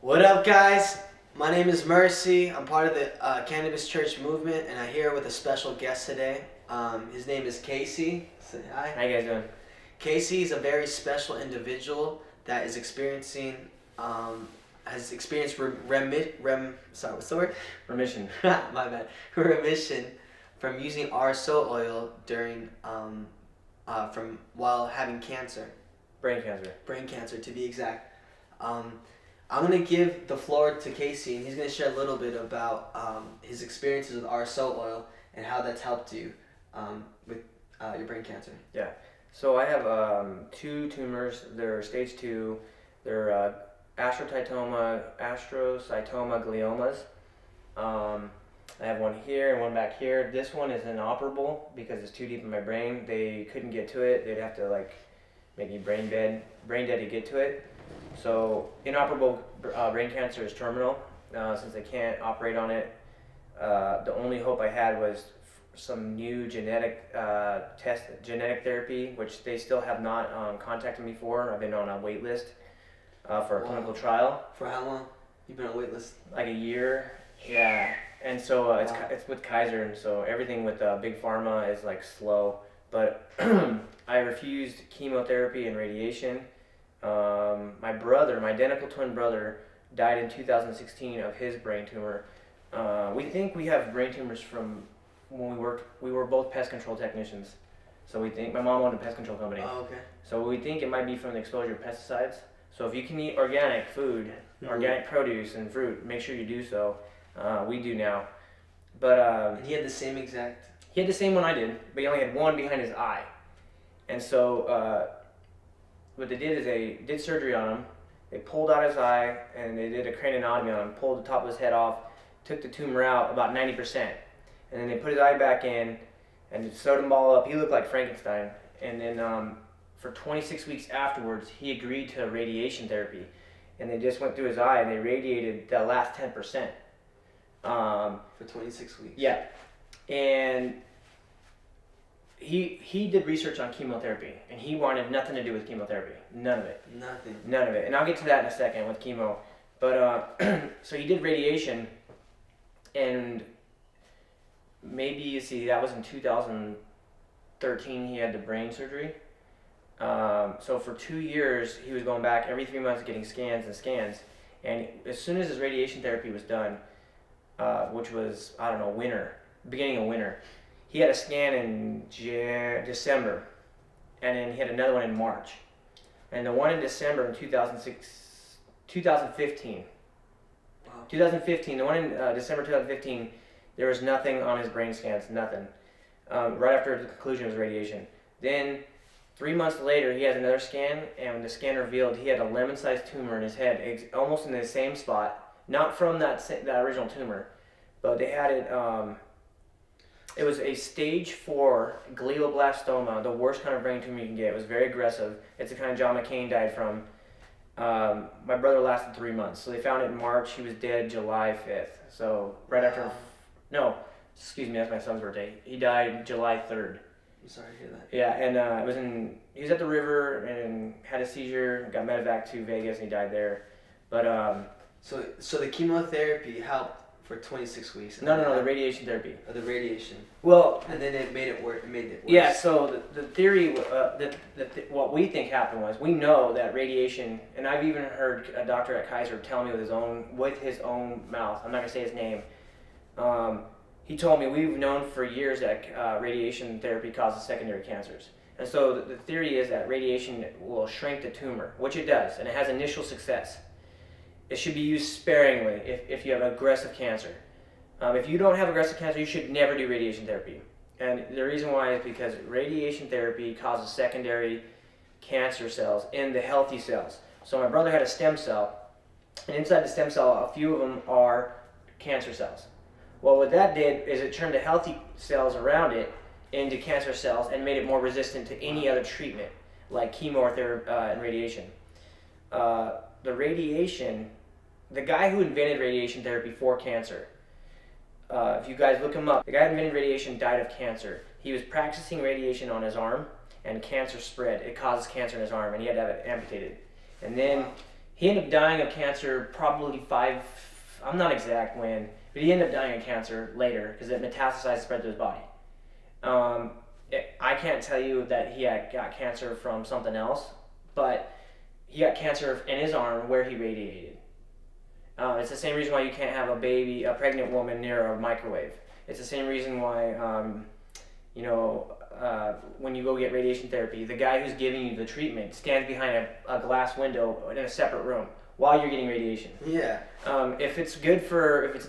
What up, guys? My name is Mercy. I'm part of the Cannabis Church movement, and I'm here with a special guest today. His name is Casey. Say hi. How you guys doing? Casey is a very special individual that is experiencing, has experienced Remission. My bad. Remission from using R.S.O oil during, from while having cancer. Brain cancer. Brain cancer, to be exact. I'm going to give the floor to Casey, and he's going to share a little bit about his experiences with R.S.O oil and how that's helped you with your brain cancer. Yeah. So I have 2 tumors. They're stage 2. They're astrocitoma, gliomas. I have one here and one back here. This one is inoperable because it's too deep in my brain. They couldn't get to it. They'd have to make me brain dead to get to it. So inoperable brain cancer is terminal. Since they can't operate on it, the only hope I had was some new genetic therapy, which they still have not contacted me for. I've been on a wait list for a clinical trial. For how long? You've been on a wait list? Like a year. Yeah. And so it's with Kaiser, and so everything with big pharma is slow. But I refused chemotherapy and radiation. My brother, my identical twin brother, died in 2016 of his brain tumor. We think we have brain tumors from when we were both pest control technicians. So we think, my mom owned a pest control company. Oh, okay. So we think it might be from the exposure of pesticides. So if you can eat organic food, organic produce and fruit, make sure you do so. We do now. But and he had the same exact... He had the same one I did, but he only had one behind his eye. And so what they did is they did surgery on him. They pulled out his eye and they did a craniotomy on him, pulled the top of his head off, took the tumor out about 90%. And then they put his eye back in and sewed him all up. He looked like Frankenstein. And then for 26 weeks afterwards, he agreed to radiation therapy. And they just went through his eye and they radiated the last 10%. For 26 weeks? Yeah. And he did research on chemotherapy, and he wanted nothing to do with chemotherapy. None of it. None of it. And I'll get to that in a second with chemo. But so he did radiation, and maybe, you see, that was in 2013 he had the brain surgery. So for 2 years he was going back every 3 months getting scans. And as soon as his radiation therapy was done, which was, I don't know, beginning of winter, he had a scan in December, and then he had another one in March. And the one in December in 2015. Wow. 2015, the one in December 2015, there was nothing on his brain scans, nothing. Right after the conclusion of his radiation. Then 3 months later, he has another scan, and the scan revealed he had a lemon-sized tumor in his head, almost in the same spot, not from that original tumor, but they had it. It was a stage 4 glioma, the worst kind of brain tumor you can get. It was very aggressive. It's the kind of John McCain died from. My brother lasted 3 months. So they found it in March. He was dead July 5th. So right after, no, excuse me, that's my son's birthday. He died July 3rd. I'm sorry to hear that. Yeah, and he was at the river and had a seizure, got medevac to Vegas, and he died there. But So the chemotherapy helped for 26 weeks. No, the radiation therapy. Oh, the radiation. Well, and then it made it worse. Yeah. So the theory, what we think happened was, we know that radiation, and I've even heard a doctor at Kaiser tell me with his own mouth. I'm not gonna say his name. He told me, we've known for years that radiation therapy causes secondary cancers. And so the theory is that radiation will shrink the tumor, which it does, and it has initial success. It should be used sparingly if you have aggressive cancer. If you don't have aggressive cancer, you should never do radiation therapy. And the reason why is because radiation therapy causes secondary cancer cells in the healthy cells. So my brother had a stem cell, and inside the stem cell, a few of them are cancer cells. Well, what that did is it turned the healthy cells around it into cancer cells and made it more resistant to any other treatment, like chemotherapy and radiation. The radiation, the guy who invented radiation therapy for cancer, if you guys look him up, the guy who invented radiation died of cancer. He was practicing radiation on his arm, and cancer spread. It causes cancer in his arm, and he had to have it amputated. And then He ended up dying of cancer probably I'm not exact when, but he ended up dying of cancer later because it metastasized, spread to his body. I can't tell you that he got cancer from something else, but he got cancer in his arm where he radiated. It's the same reason why you can't have a pregnant woman near a microwave. It's the same reason why, when you go get radiation therapy, the guy who's giving you the treatment stands behind a glass window in a separate room while you're getting radiation. Yeah. If it's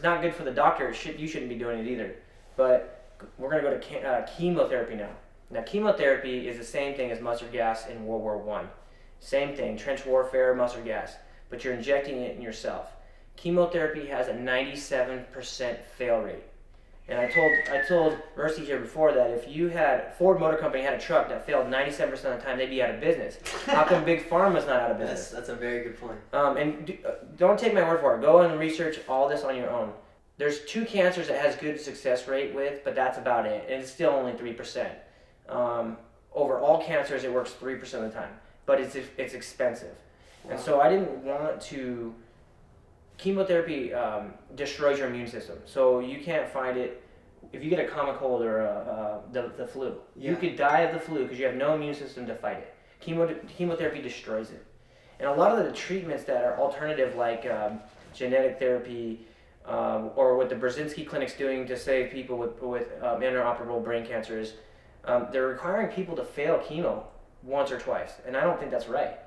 not good for the doctor, you shouldn't be doing it either. But we're gonna go to chemotherapy now. Now, chemotherapy is the same thing as mustard gas in World War I. Same thing, trench warfare, mustard gas, but you're injecting it in yourself. Chemotherapy has a 97% fail rate. And I told Mercy here before that if Ford Motor Company had a truck that failed 97% of the time, they'd be out of business. How come Big Pharma's not out of business? That's a very good point. Don't take my word for it. Go and research all this on your own. There's 2 cancers it has good success rate with, but that's about it. And it's still only 3%. Over all cancers, it works 3% of the time. But it's expensive. Wow. And so I didn't want to... Chemotherapy destroys your immune system. So you can't fight it. If you get a common cold or the flu, you could die of the flu because you have no immune system to fight it. Chemotherapy destroys it. And a lot of the treatments that are alternative, like genetic therapy, or what the Brzezinski Clinic's doing to save people with inoperable brain cancers, they're requiring people to fail chemo once or twice, and I don't think that's right.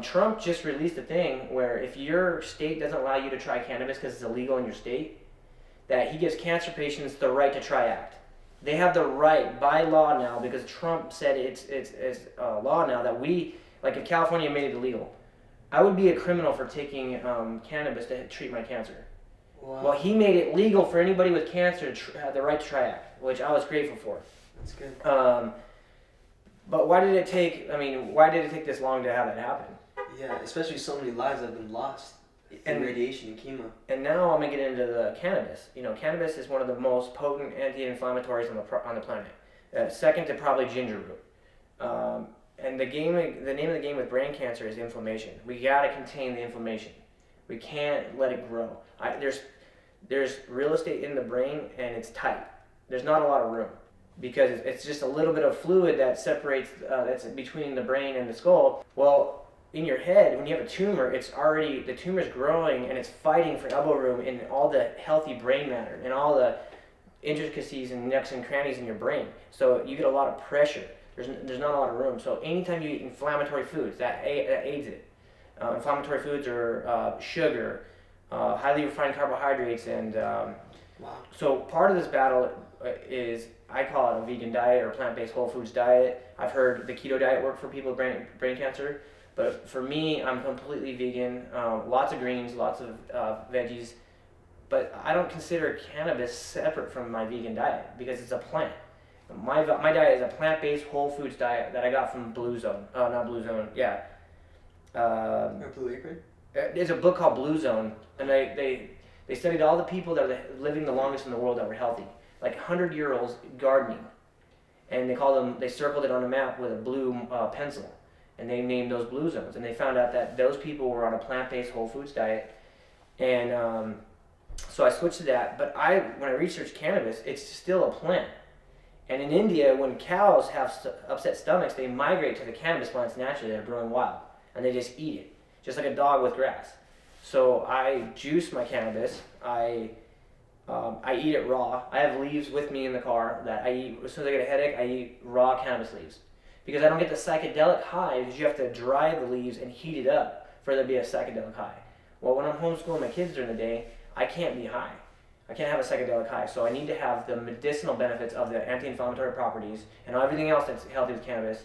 Trump just released a thing where if your state doesn't allow you to try cannabis because it's illegal in your state, that he gives cancer patients the right to try ACT. They have the right by law now, because Trump said it's law now that if California made it illegal, I would be a criminal for taking cannabis to treat my cancer. Wow. Well, he made it legal for anybody with cancer to have the right to try ACT, which I was grateful for. That's good. But why did it take this long to have that happen? Yeah, especially so many lives have been lost in radiation and chemo. And now I'm going to get into the cannabis. Cannabis is one of the most potent anti-inflammatories on the planet. Second to probably ginger root. And the name of the game with brain cancer is inflammation. We got to contain the inflammation. We can't let it grow. There's real estate in the brain, and it's tight. There's not a lot of room, because it's just a little bit of fluid that separates, that's between the brain and the skull. Well, in your head, when you have a tumor, the tumor's growing and it's fighting for elbow room in all the healthy brain matter and all the intricacies and nooks and crannies in your brain. So you get a lot of pressure. There's not a lot of room. So anytime you eat inflammatory foods, that aids it. Inflammatory foods are sugar, highly refined carbohydrates, and so part of this battle is, I call it a vegan diet or plant-based whole foods diet. I've heard the keto diet work for people with brain cancer, but for me, I'm completely vegan. Lots of greens, lots of veggies, but I don't consider cannabis separate from my vegan diet because it's a plant. My diet is a plant-based whole foods diet that I got from Blue Zone. Not Blue Zone, yeah. Or Blue Apron? There's a book called Blue Zone, and they studied all the people that are living the longest in the world that were healthy, like 100-year-olds gardening, and they circled it on a map with a blue pencil, and they named those blue zones, and they found out that those people were on a plant-based whole foods diet, and so I switched to that. But when I researched cannabis, it's still a plant, and in India, when cows have upset stomachs, they migrate to the cannabis plants naturally that are growing wild, and they just eat it, just like a dog with grass. So I juice my cannabis. I eat it raw. I have leaves with me in the car that I eat. As soon as I get a headache, I eat raw cannabis leaves. Because I don't get the psychedelic high, because you have to dry the leaves and heat it up for there to be a psychedelic high. Well, when I'm homeschooling my kids during the day, I can't be high. I can't have a psychedelic high. So I need to have the medicinal benefits of the anti-inflammatory properties and everything else that's healthy with cannabis,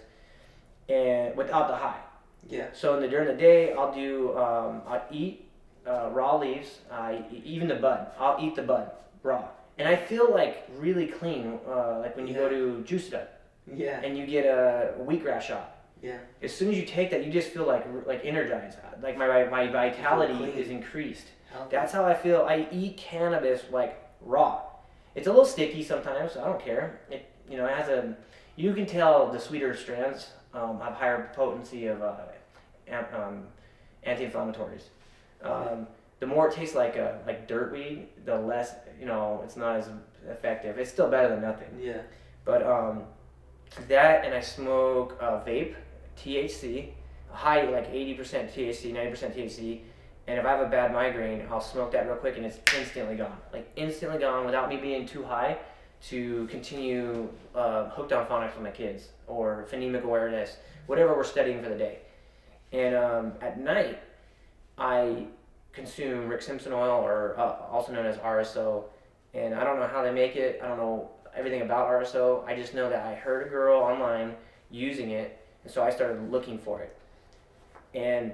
and without the high. Yeah. So during the day, I'll eat raw leaves, even the bud. I'll eat the bud raw, and I feel like really clean, like when you go to Juice It Up, and you get a wheatgrass shot. Yeah. As soon as you take that, you just feel like energized. Like my vitality is increased. Healthy. That's how I feel. I eat cannabis like raw. It's a little sticky sometimes. I don't care. It has you can tell the sweeter strands have higher potency of anti-inflammatories. The more it tastes like dirt weed, the less, it's not as effective. It's still better than nothing. Yeah. But that, and I smoke vape, THC, high like 80% THC, 90% THC. And if I have a bad migraine, I'll smoke that real quick and it's instantly gone. Like instantly gone without me being too high to continue hooked on phonics with my kids or phonemic awareness, whatever we're studying for the day. And at night, I consume Rick Simpson oil, or also known as R.S.O. And I don't know how they make it. I don't know everything about R.S.O. I just know that I heard a girl online using it, and so I started looking for it. And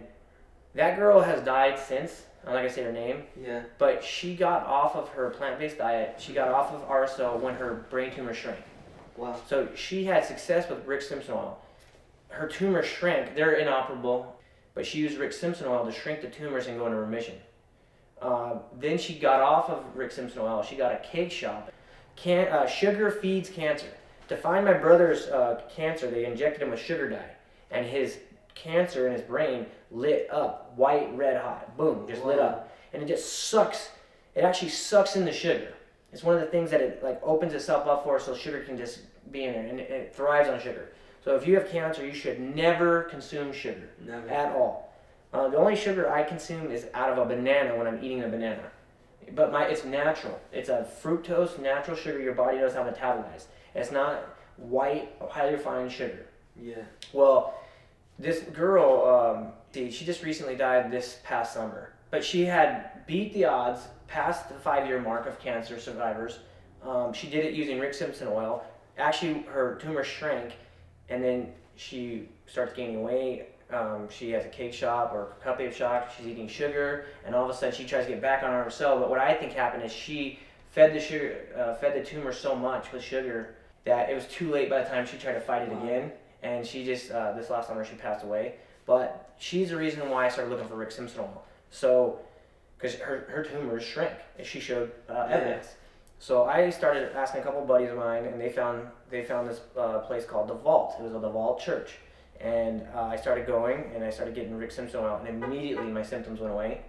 that girl has died since. I'm not gonna say her name. Yeah. But she got off of her plant-based diet. She got off of R.S.O. when her brain tumor shrank. Wow. So she had success with Rick Simpson oil. Her tumor shrank. They're inoperable, but she used Rick Simpson oil to shrink the tumors and go into remission. Then she got off of Rick Simpson oil. She got a cake shop. Sugar feeds cancer. To find my brother's cancer, they injected him with sugar dye, and his cancer in his brain lit up, white, red hot, boom, just lit up, and it just sucks. It actually sucks in the sugar. It's one of the things that it like opens itself up for, so sugar can just be in there, and it thrives on sugar. So if you have cancer, you should never consume sugar. Never. At all. The only sugar I consume is out of a banana when I'm eating a banana. But it's natural. It's a fructose, natural sugar your body knows how to metabolize. It's not white, highly refined sugar. Yeah. Well, this girl, she just recently died this past summer. But she had beat the odds, past the 5-year mark of cancer survivors. She did it using Rick Simpson oil. Actually, her tumor shrank, and then she starts gaining weight. She has a cake shop or a cupcake shop. She's eating sugar, and all of a sudden she tries to get back on R.S.O. But what I think happened is she fed the tumor so much with sugar that it was too late by the time she tried to fight it again. And she just this last summer she passed away. But she's the reason why I started looking for Rick Simpson oil. So, because her tumors shrank, and she showed evidence. So I started asking a couple of buddies of mine, and they found this place called The Vault. It was The Vault Church. And I started going, and I started getting Rick Simpson oil, and immediately my symptoms went away.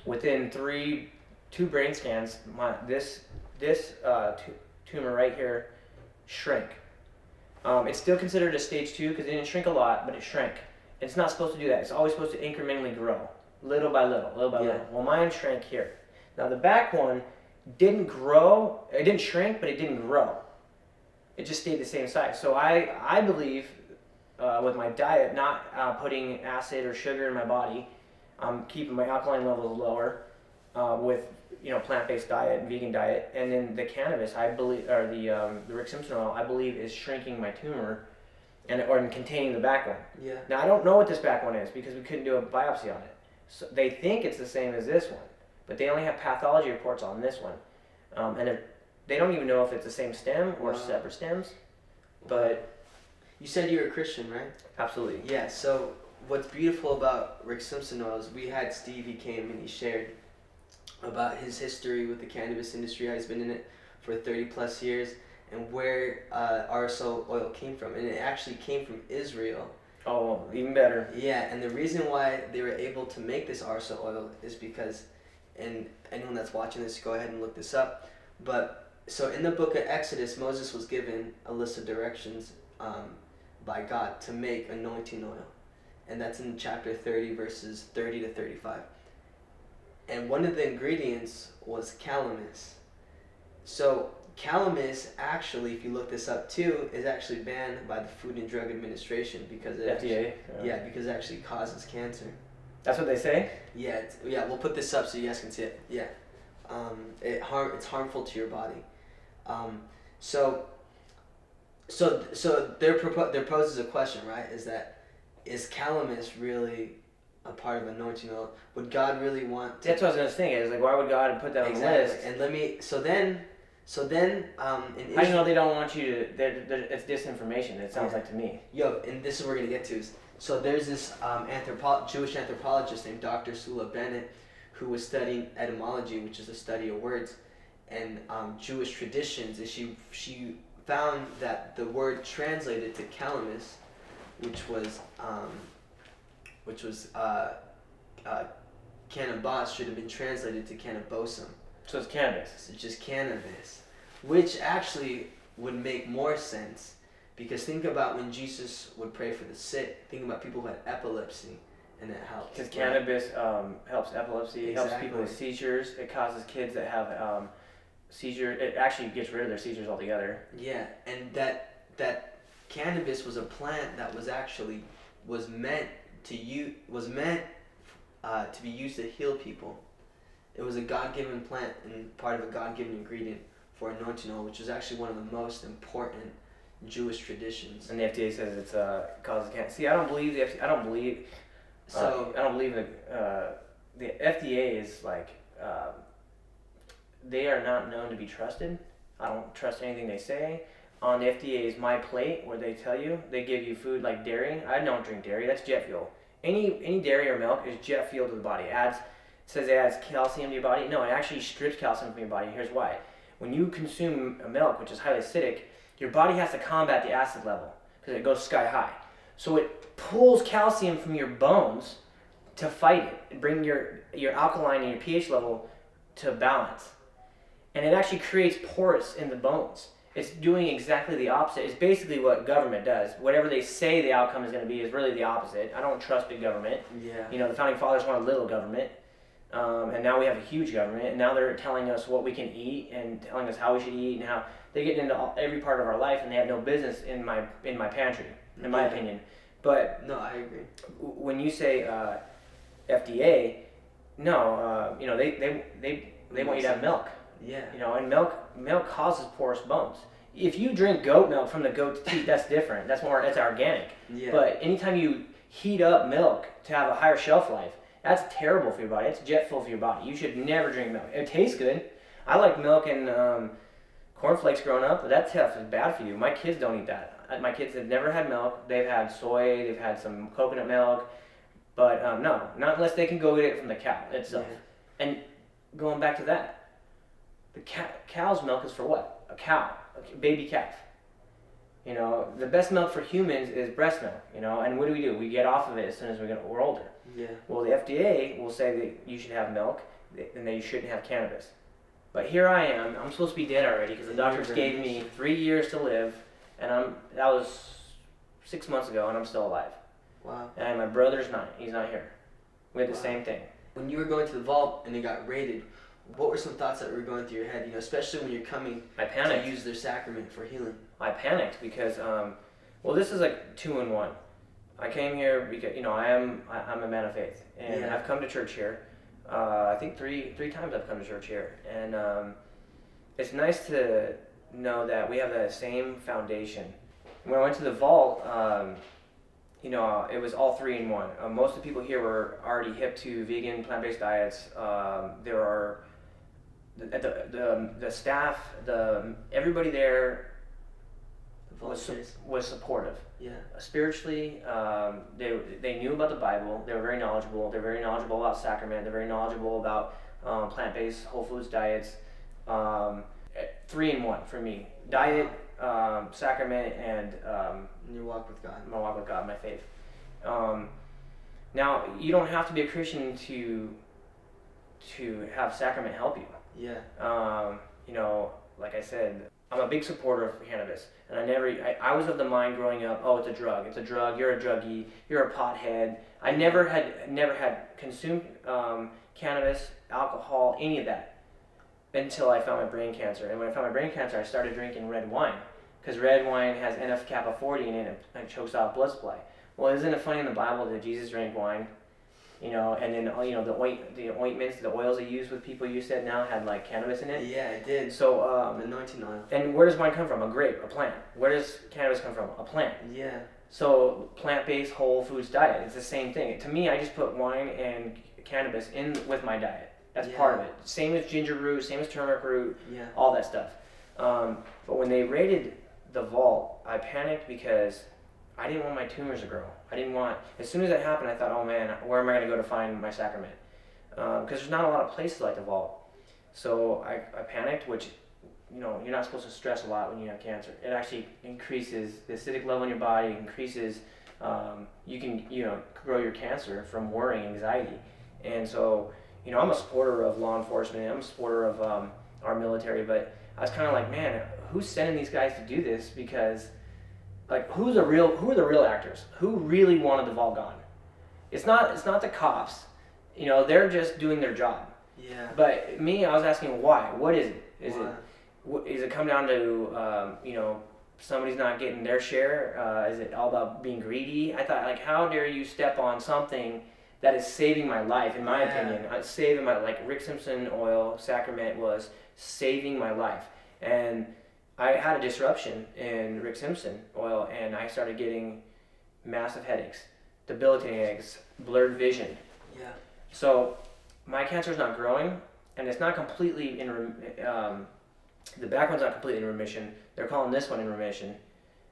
Within 2 brain scans, this tumor right here shrank. It's still considered a stage 2 because it didn't shrink a lot, but it shrank. It's not supposed to do that. It's always supposed to incrementally grow, little by little, little by little. Well, mine shrank here. Now the back one didn't grow. It didn't shrink, but it didn't grow. It just stayed the same size. So I believe with my diet, not putting acid or sugar in my body, I'm keeping my alkaline levels lower with plant-based diet and vegan diet, and then the cannabis, I believe, or the Rick Simpson oil, I believe is shrinking my tumor or containing the back one. Yeah. Now I don't know what this back one is because we couldn't do a biopsy on it. So they think it's the same as this one, but they only have pathology reports on this one, and they don't even know if it's the same stem or separate stems. But you said you were a Christian, right? Absolutely. Yeah. So what's beautiful about Rick Simpson oil is we had Steve. He came and he shared about his history with the cannabis industry, how he's been in it for 30 plus years, and where R.S.O oil came from. And it actually came from Israel. Oh, even better. Yeah, and the reason why they were able to make this R.S.O oil is because, and anyone that's watching this, go ahead and look this up, but so in the book of Exodus, Moses was given a list of directions by God to make anointing oil. And that's in chapter 30, verses 30 to 35. And one of the ingredients was calamus. So calamus, actually, if you look this up too, is actually banned by the Food and Drug Administration because it FDA. Because it actually causes cancer. That's what they say? Yeah, we'll put this up so you guys can see it. Yeah. It's harmful to your body. So there poses a question, right? Is calamus really a part of anointing oil? Would God really want to... That's what I was gonna say. Is like, why would God put that on the list? And so then how do you know they don't want you to? It's disinformation. It sounds like to me. Yo, and this is what we're gonna get to. So there's this Jewish anthropologist named Dr. Sula Bennett, who was studying etymology, which is the study of words, and Jewish traditions. And she found that the word translated to calamus, which was which was cannabis, should have been translated to cannabosum. So it's cannabis. So just cannabis, which actually would make more sense, because think about when Jesus would pray for the sick. Think about people who had epilepsy, and it helps. Because cannabis helps epilepsy, it helps people with seizures. It causes kids that have seizures. It actually gets rid of their seizures altogether. Yeah, and that cannabis was a plant that was meant to be used to heal people. It was a God-given plant and part of a God-given ingredient for anointing oil, which is actually one of the most important Jewish traditions. And the FDA says it's causes cancer. See, I don't believe the FDA. I don't believe the FDA is like they are not known to be trusted. I don't trust anything they say. On the FDA's My Plate, where they tell you, they give you food like dairy. I don't drink dairy. That's jet fuel. Any dairy or milk is jet fuel to the body. It says it adds calcium to your body. No, it actually strips calcium from your body. Here's why. When you consume a milk, which is highly acidic, your body has to combat the acid level because it goes sky high. So it pulls calcium from your bones to fight it and bring your alkaline and your pH level to balance. And it actually creates pores in the bones. It's doing exactly the opposite. It's basically what government does. Whatever they say the outcome is going to be is really the opposite. I don't trust big government. Yeah. You know, the founding fathers wanted little government, and now we have a huge government. And now they're telling us what we can eat and telling us how we should eat and how they get into every part of our life, and they have no business in my pantry, in my opinion. But no, I agree. When you say FDA, no, you know they want you to have milk. Yeah. You know, and milk causes porous bones. If you drink goat milk from the goat's teat, that's different. That's organic. Yeah. But anytime you heat up milk to have a higher shelf life, that's terrible for your body. It's jet fuel for your body. You should never drink milk. It tastes good. I like milk and cornflakes growing up, but that stuff is bad for you. My kids don't eat that. My kids have never had milk. They've had soy. They've had some coconut milk. But no, not unless they can go get it from the cow itself. Yeah. And going back to that, the cow's milk is for what? A cow, a baby calf. You know, the best milk for humans is breast milk, you know, and what do? We get off of it as soon as we're older. Yeah. Well, the FDA will say that you should have milk and that you shouldn't have cannabis. But here I am, I'm supposed to be dead already because the doctors gave me 3 years to live, and that was 6 months ago, and I'm still alive. Wow. And my brother's not, he's not here. We had the same thing. When you were going to the vault and it got raided, what were some thoughts that were going through your head, you know, especially when you're coming to use their sacrament for healing? I panicked because, well, this is like 2 in 1. I came here because, you know, I'm a man of faith, and I've come to church here. I think three times I've come to church here, and it's nice to know that we have the same foundation. When I went to the vault, you know, it was all 3 in 1. Most of the people here were already hip to vegan, plant-based diets. There are the staff, everybody there was supportive. Yeah. Spiritually, they knew about the Bible. They were very knowledgeable. They're very knowledgeable about Sacrament. They're very knowledgeable about plant-based, whole foods diets. 3 in 1 for me: diet, Sacrament, and your walk with God. My walk with God, my faith. Now, you don't have to be a Christian to have Sacrament help you. Yeah. You know, like I said, I'm a big supporter of cannabis, and I was of the mind growing up, oh, it's a drug, you're a druggie, you're a pothead. I never had consumed cannabis, alcohol, any of that until I found my brain cancer. And when I found my brain cancer, I started drinking red wine, because red wine has NF-kappa 40 in it and it chokes out blood supply. Well, isn't it funny in the Bible that Jesus drank wine? You know, and then, you know, the ointments, the oils they use with people, you said now had like cannabis in it. Yeah, it did. So anointing oil. And where does wine come from? A grape, a plant. Where does cannabis come from? A plant. Yeah. So plant-based whole foods diet, it's the same thing. To me, I just put wine and cannabis in with my diet. That's part of it. Same as ginger root, same as turmeric root, all that stuff. But when they raided the vault, I panicked because I didn't want my tumors to grow. As soon as that happened, I thought, oh man, where am I going to go to find my Sacrament? Because there's not a lot of places like the vault. So I panicked, which, you know, you're not supposed to stress a lot when you have cancer. It actually increases the acidic level in your body, increases you can, grow your cancer from worrying, anxiety. And so, I'm a supporter of law enforcement. I'm a supporter of our military, but I was kind of like, man, who's sending these guys to do this? Because, like, who are the real actors? Who really wanted the vault gone? It's not the cops. They're just doing their job. Yeah. But me, I was asking why. What is it? Is it come down to somebody's not getting their share? Is it all about being greedy? I thought, like, how dare you step on something that is saving my life, in my opinion. Saving my, like, Rick Simpson oil, Sacrament was saving my life. And I had a disruption in Rick Simpson oil, and I started getting massive headaches, debilitating headaches, blurred vision. Yeah. So my cancer is not growing, and it's not completely the back one's not completely in remission. They're calling this one in remission.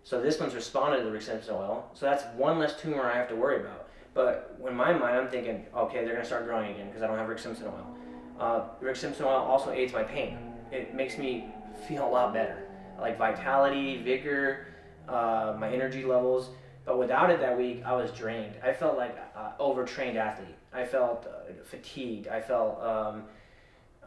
So this one's responded to the Rick Simpson oil. So that's one less tumor I have to worry about. But in my mind, I'm thinking, okay, they're going to start growing again because I don't have Rick Simpson oil. Rick Simpson oil also aids my pain. It makes me feel a lot better. Like vitality, vigor, my energy levels. But without it that week, I was drained. I felt like an overtrained athlete. I felt fatigued. I felt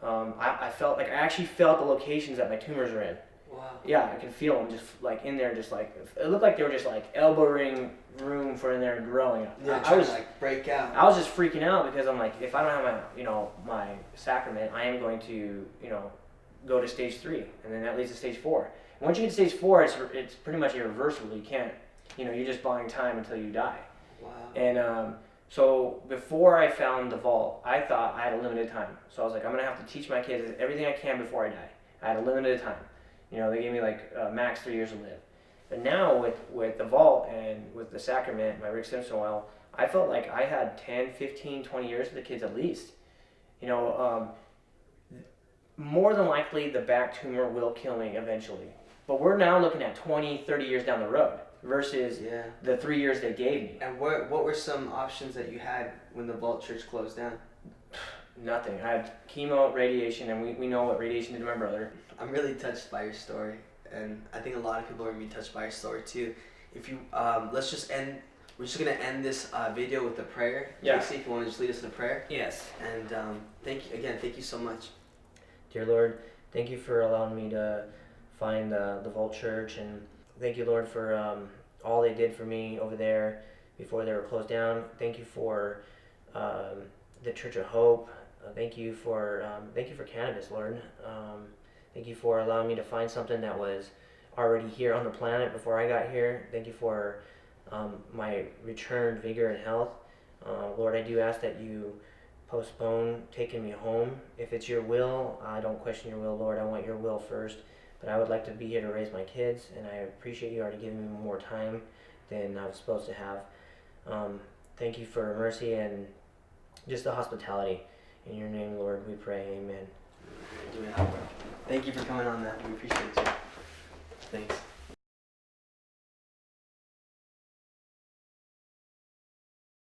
I felt like I actually felt the locations that my tumors are in. Wow. Yeah, I can feel them just like in there, just like it looked like they were just like elbowing room for in there and growing. Yeah, I was like break out. I was just freaking out because I'm like, if I don't have my sacrament, I am going to go to stage 3, and then that leads to stage 4. And once you get to stage 4, it's pretty much irreversible. You can't, you're just buying time until you die. Wow. And so before I found the vault, I thought I had a limited time. So I was like, I'm gonna have to teach my kids everything I can before I die. I had a limited time. They gave me like max 3 years to live. But now with the vault and with the sacrament, my Rick Simpson oil, I felt like I had 10, 15, 20 years with the kids at least. More than likely the back tumor will kill me eventually. But we're now looking at 20, 30 years down the road versus the 3 years they gave me. And what were some options that you had when the Vault Church closed down? Nothing. I had chemo, radiation, and we know what radiation did to my brother. I'm really touched by your story, and I think a lot of people are going to be touched by your story too. If you, we're just going to end this video with a prayer. Yeah. Casey, if you want to just lead us in a prayer. Yes. And thank you so much. Dear Lord, thank you for allowing me to find the Vault Church, and thank you, Lord, for all they did for me over there before they were closed down. Thank you for the Church of Hope. Thank you for Cannabis, Lord. Thank you for allowing me to find something that was already here on the planet before I got here. Thank you for my returned vigor and health. Lord, I do ask that you postpone taking me home. If it's your will, I don't question your will, Lord. I want your will first. But I would like to be here to raise my kids, and I appreciate you already giving me more time than I was supposed to have. Thank you for mercy and just the hospitality. In your name, Lord, we pray. Amen. Thank you for coming on that. We appreciate you. Thanks.